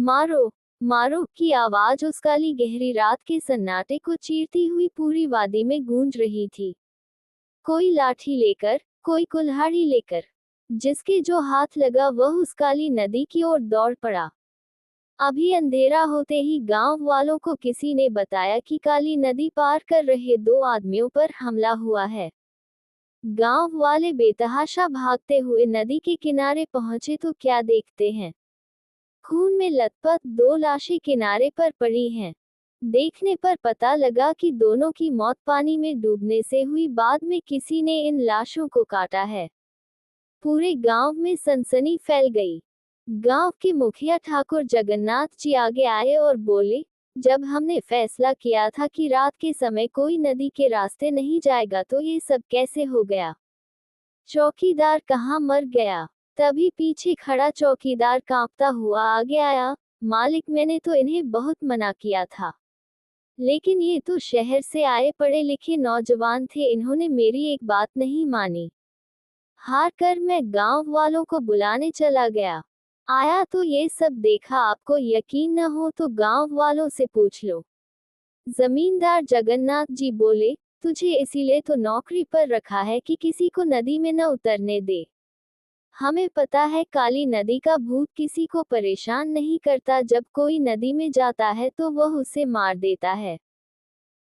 मारो, मारो की आवाज उस काली गहरी रात के सन्नाटे को चीरती हुई पूरी वादी में गूंज रही थी। कोई लाठी लेकर, कोई कुल्हाड़ी लेकर, जिसके जो हाथ लगा वह उस काली नदी की ओर दौड़ पड़ा। अभी अंधेरा होते ही गांव वालों को किसी ने बताया कि काली नदी पार कर रहे दो आदमियों पर हमला हुआ है। गांव वाले बेतहाशा भागते हुए नदी के किनारे पहुंचे तो क्या देखते हैं, खून में लथपथ दो लाशें किनारे पर पड़ी हैं। देखने पर पता लगा कि दोनों की मौत पानी में डूबने से हुई, बाद में किसी ने इन लाशों को काटा है। पूरे गांव में सनसनी फैल गई। गांव के मुखिया ठाकुर जगन्नाथ जी आगे आए और बोले, जब हमने फैसला किया था कि रात के समय कोई नदी के रास्ते नहीं जाएगा तो ये सब कैसे हो गया? चौकीदार कहाँ मर गया? तभी पीछे खड़ा चौकीदार कांपता हुआ आगे आया, मालिक मैंने तो इन्हें बहुत मना किया था, लेकिन ये तो शहर से आए पढ़े लिखे नौजवान थे, इन्होंने मेरी एक बात नहीं मानी। हार कर मैं गांव वालों को बुलाने चला गया। आया तो ये सब देखा, आपको यकीन न हो तो गांव वालों से पूछ लो। जमींदार जगन्नाथ जी बोले, तुझे इसीलिए तो नौकरी पर रखा है कि किसी को नदी में न उतरने दे। हमें पता है काली नदी का भूत किसी को परेशान नहीं करता, जब कोई नदी में जाता है तो वह उसे मार देता है।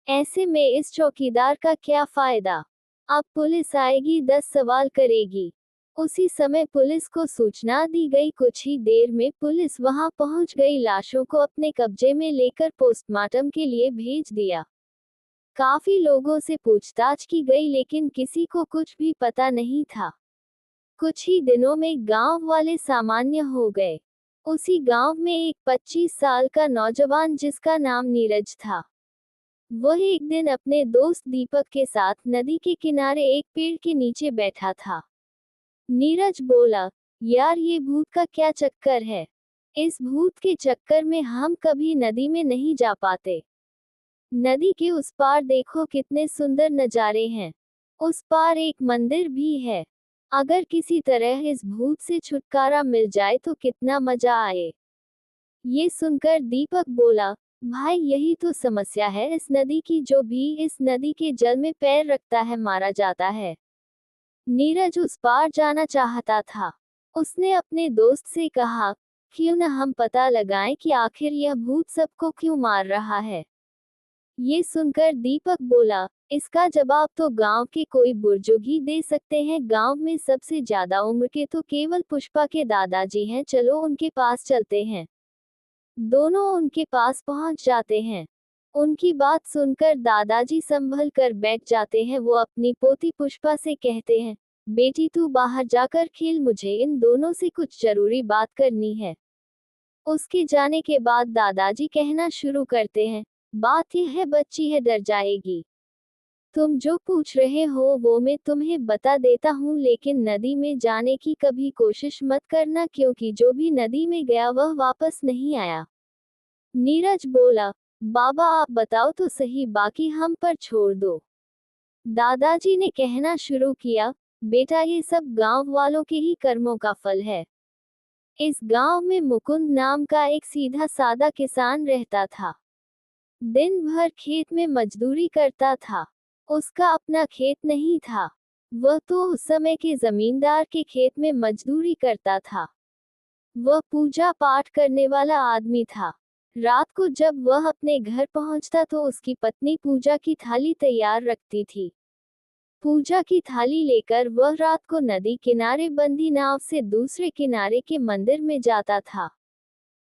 ऐसे में इस चौकीदार का क्या फायदा? अब पुलिस आएगी, 10 सवाल करेगी। उसी समय पुलिस को सूचना दी गई। कुछ ही देर में पुलिस वहां पहुंच गई, लाशों को अपने कब्जे में लेकर पोस्टमार्टम के लिए भेज दिया। काफी लोगों से पूछताछ की गई लेकिन किसी को कुछ भी पता नहीं था। कुछ ही दिनों में गांव वाले सामान्य हो गए। उसी गांव में एक 25 साल का नौजवान जिसका नाम नीरज था, वह एक दिन अपने दोस्त दीपक के साथ नदी के किनारे एक पेड़ के नीचे बैठा था। नीरज बोला, यार ये भूत का क्या चक्कर है? इस भूत के चक्कर में हम कभी नदी में नहीं जा पाते। नदी के उस पार देखो कितने सुंदर नजारे हैं। उस पार एक मंदिर भी है। अगर किसी तरह इस भूत से छुटकारा मिल जाए तो कितना मजा आए। ये सुनकर दीपक बोला, भाई यही तो समस्या है इस नदी की, जो भी इस नदी के जल में पैर रखता है मारा जाता है। नीरज उस पार जाना चाहता था। उसने अपने दोस्त से कहा, क्यों न हम पता लगाएं कि आखिर यह भूत सबको क्यों मार रहा है। ये सुनकर दीपक बोला, इसका जवाब तो गांव के कोई बुजुर्ग ही दे सकते हैं। गांव में सबसे ज्यादा उम्र के तो केवल पुष्पा के दादाजी हैं, चलो उनके पास चलते हैं। दोनों उनके पास पहुंच जाते हैं। उनकी बात सुनकर दादाजी संभल कर बैठ जाते हैं। वो अपनी पोती पुष्पा से कहते हैं, बेटी तू बाहर जाकर खेल, मुझे इन दोनों से कुछ जरूरी बात करनी है। उसके जाने के बाद दादाजी कहना शुरू करते हैं, बात यह है बच्ची है, डर जाएगी। तुम जो पूछ रहे हो वो मैं तुम्हें बता देता हूँ, लेकिन नदी में जाने की कभी कोशिश मत करना, क्योंकि जो भी नदी में गया वह वापस नहीं आया। नीरज बोला, बाबा आप बताओ तो सही, बाकी हम पर छोड़ दो। दादाजी ने कहना शुरू किया, बेटा ये सब गांव वालों के ही कर्मों का फल है। इस गांव में मुकुंद नाम का एक सीधा सादा किसान रहता था। दिन भर खेत में मजदूरी करता था। उसका अपना खेत नहीं था, वह तो उस समय के जमींदार के खेत में मजदूरी करता था। वह पूजा पाठ करने वाला आदमी था। रात को जब वह अपने घर पहुंचता तो उसकी पत्नी पूजा की थाली तैयार रखती थी। पूजा की थाली लेकर वह रात को नदी किनारे बंधी नाव से दूसरे किनारे के मंदिर में जाता था।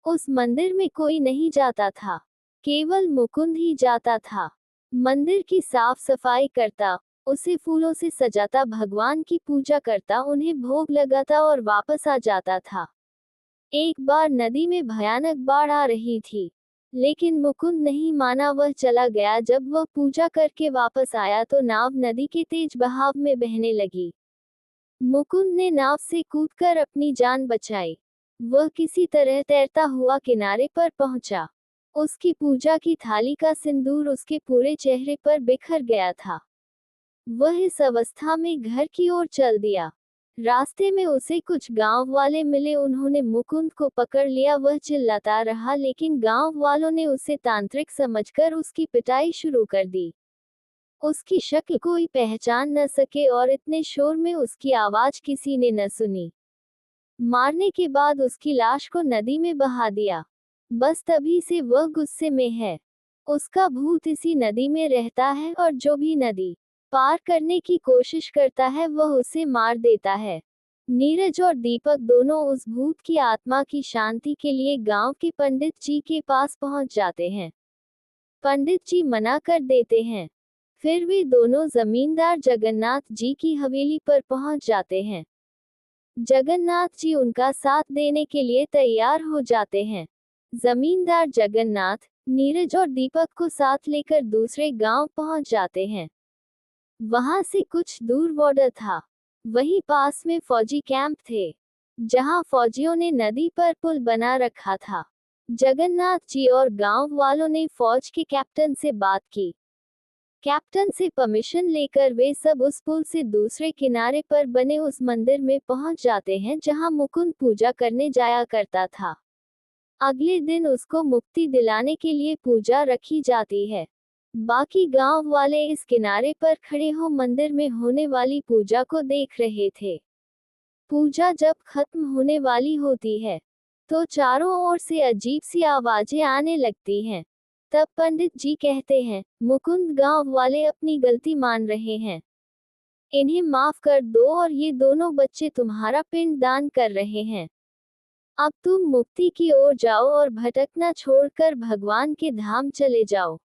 उस मंदिर में कोई नहीं जाता था, केवल मुकुंद ही जाता था। मंदिर की साफ सफाई करता, उसे फूलों से सजाता, भगवान की पूजा करता, उन्हें भोग लगाता और वापस आ जाता था। एक बार नदी में भयानक बाढ़ आ रही थी, लेकिन मुकुंद नहीं माना, वह चला गया। जब वह पूजा करके वापस आया तो नाव नदी के तेज बहाव में बहने लगी। मुकुंद ने नाव से कूदकर अपनी जान बचाई। वह किसी तरह तैरता हुआ किनारे पर पहुंचा। उसकी पूजा की थाली का सिंदूर उसके पूरे चेहरे पर बिखर गया था। वह इस अवस्था में घर की ओर चल दिया। रास्ते में उसे कुछ गांव वाले मिले, उन्होंने मुकुंद को पकड़ लिया। वह चिल्लाता रहा, लेकिन गांव वालों ने उसे तांत्रिक समझकर उसकी पिटाई शुरू कर दी। उसकी शक्ल कोई पहचान न सके और इतने शोर में उसकी आवाज किसी ने न सुनी। मारने के बाद उसकी लाश को नदी में बहा दिया। बस तभी से वह गुस्से में है। उसका भूत इसी नदी में रहता है और जो भी नदी पार करने की कोशिश करता है वह उसे मार देता है। नीरज और दीपक दोनों उस भूत की आत्मा की शांति के लिए गांव के पंडित जी के पास पहुंच जाते हैं। पंडित जी मना कर देते हैं। फिर वे दोनों जमींदार जगन्नाथ जी की हवेली पर पहुंच जाते हैं। जगन्नाथ जी उनका साथ देने के लिए तैयार हो जाते हैं। जमींदार जगन्नाथ नीरज और दीपक को साथ लेकर दूसरे गांव पहुंच जाते हैं। वहां से कुछ दूर बॉर्डर था। वहीं पास में फौजी कैंप थे, जहां फौजियों ने नदी पर पुल बना रखा था। जगन्नाथ जी और गांव वालों ने फौज के कैप्टन से बात की। कैप्टन से परमिशन लेकर वे सब उस पुल से दूसरे किनारे पर बने उस मंदिर में पहुंच जाते हैं जहां मुकुंद पूजा करने जाया करता था। अगले दिन उसको मुक्ति दिलाने के लिए पूजा रखी जाती है। बाकी गांव वाले इस किनारे पर खड़े हो मंदिर में होने वाली पूजा को देख रहे थे। पूजा जब खत्म होने वाली होती है तो चारों ओर से अजीब सी आवाजें आने लगती हैं। तब पंडित जी कहते हैं, मुकुंद, गांव वाले अपनी गलती मान रहे हैं, इन्हें माफ कर दो और ये दोनों बच्चे तुम्हारा पिंड दान कर रहे हैं। अब तुम मुक्ति की ओर जाओ और भटकना छोड़कर भगवान के धाम चले जाओ।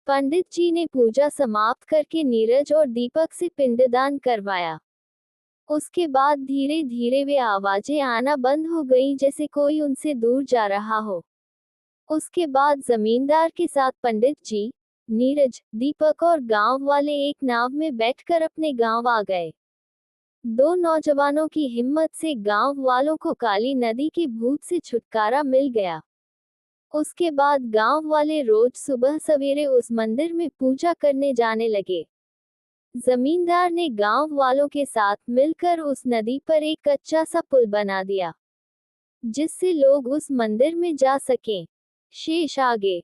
पंडित जी ने पूजा समाप्त करके नीरज और दीपक से पिंडदान करवाया। उसके बाद धीरे धीरे वे आवाजें आना बंद हो गईं, जैसे कोई उनसे दूर जा रहा हो। उसके बाद जमींदार के साथ पंडित जी, नीरज, दीपक और गांव वाले एक नाव में बैठकर अपने गांव आ गए। दो नौजवानों की हिम्मत से गांव वालों को काली नदी के भूत से छुटकारा मिल गया। उसके बाद गांव वाले रोज सुबह सवेरे उस मंदिर में पूजा करने जाने लगे। जमींदार ने गांव वालों के साथ मिलकर उस नदी पर एक कच्चा सा पुल बना दिया, जिससे लोग उस मंदिर में जा सकें। शेष आगे।